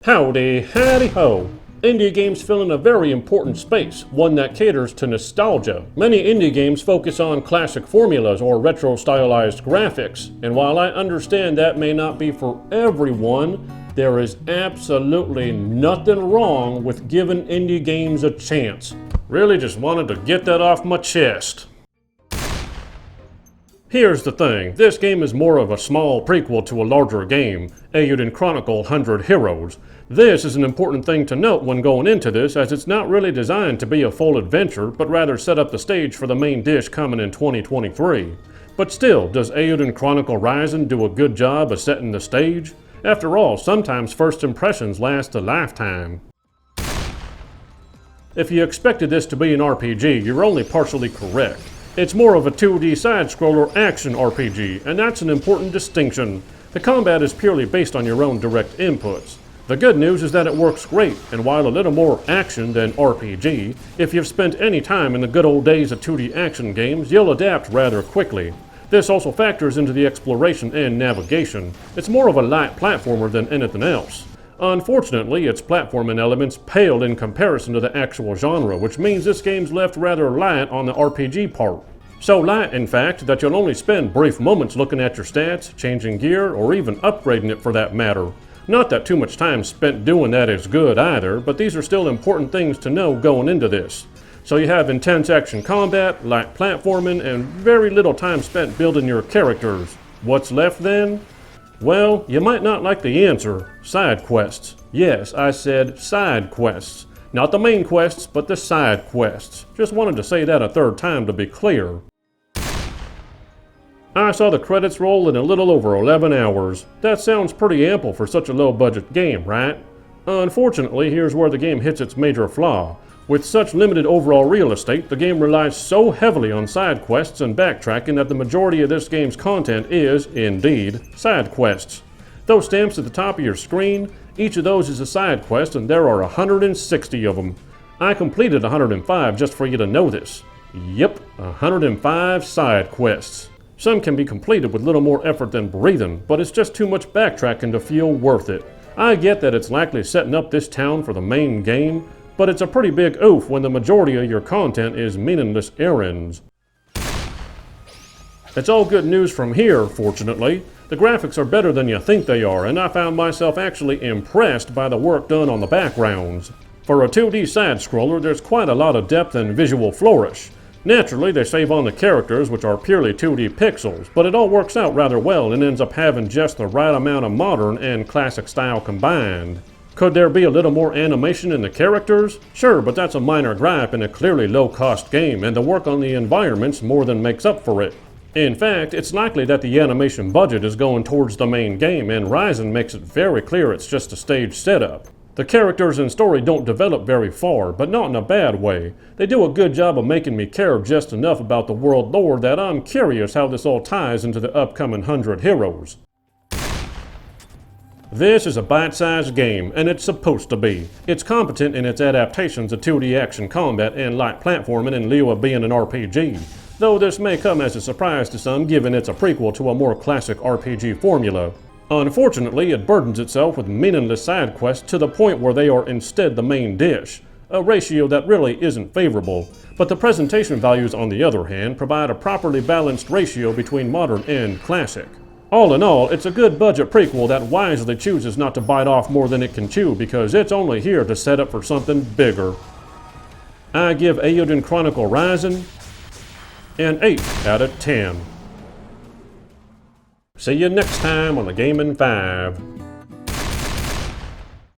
Howdy, howdy ho! Indie games fill in a very important space, one that caters to nostalgia. Many indie games focus on classic formulas or retro-stylized graphics, and while I understand that may not be for everyone, there is absolutely nothing wrong with giving indie games a chance. Really just wanted to get that off my chest. Here's the thing, this game is more of a small prequel to a larger game, Eiyuden Chronicle 100 Heroes. This is an important thing to note when going into this, as it's not really designed to be a full adventure, but rather set up the stage for the main dish coming in 2023. But still, does Eiyuden Chronicle Rising do a good job of setting the stage? After all, sometimes first impressions last a lifetime. If you expected this to be an RPG, you're only partially correct. It's more of a 2D side-scroller action RPG, and that's an important distinction. The combat is purely based on your own direct inputs. The good news is that it works great, and while a little more action than RPG, if you've spent any time in the good old days of 2D action games, you'll adapt rather quickly. This also factors into the exploration and navigation. It's more of a light platformer than anything else. Unfortunately, its platforming elements pale in comparison to the actual genre, which means this game's left rather light on the RPG part. So light, in fact, that you'll only spend brief moments looking at your stats, changing gear, or even upgrading it for that matter. Not that too much time spent doing that is good either, but these are still important things to know going into this. So you have intense action combat, light platforming, and very little time spent building your characters. What's left then? Well, you might not like the answer. Side quests. Yes, I said side quests. Not the main quests, but the side quests. Just wanted to say that a third time to be clear. I saw the credits roll in a little over 11 hours. That sounds pretty ample for such a low-budget game, right? Unfortunately, here's where the game hits its major flaw. With such limited overall real estate, the game relies so heavily on side quests and backtracking that the majority of this game's content is, indeed, side quests. Those stamps at the top of your screen, each of those is a side quest, and there are 160 of them. I completed 105 just for you to know this. Yep, 105 side quests. Some can be completed with little more effort than breathing, but it's just too much backtracking to feel worth it. I get that it's likely setting up this town for the main game, but it's a pretty big oof when the majority of your content is meaningless errands. It's all good news from here, fortunately. The graphics are better than you think they are, and I found myself actually impressed by the work done on the backgrounds. For a 2D side-scroller, there's quite a lot of depth and visual flourish. Naturally, they save on the characters, which are purely 2D pixels, but it all works out rather well and ends up having just the right amount of modern and classic style combined. Could there be a little more animation in the characters? Sure, but that's a minor gripe in a clearly low-cost game, and the work on the environments more than makes up for it. In fact, it's likely that the animation budget is going towards the main game, and Rising makes it very clear it's just a stage setup. The characters and story don't develop very far, but not in a bad way. They do a good job of making me care just enough about the world lore that I'm curious how this all ties into the upcoming 100 Heroes. This is a bite-sized game, and it's supposed to be. It's competent in its adaptations of 2D action combat and light platforming in lieu of being an RPG, though this may come as a surprise to some given it's a prequel to a more classic RPG formula. Unfortunately, it burdens itself with meaningless side quests to the point where they are instead the main dish, a ratio that really isn't favorable, but the presentation values on the other hand provide a properly balanced ratio between modern and classic. All in all, it's a good budget prequel that wisely chooses not to bite off more than it can chew because it's only here to set up for something bigger. I give Eiyuden Chronicle Rising an 8 out of 10. See you next time on the Gaming 5.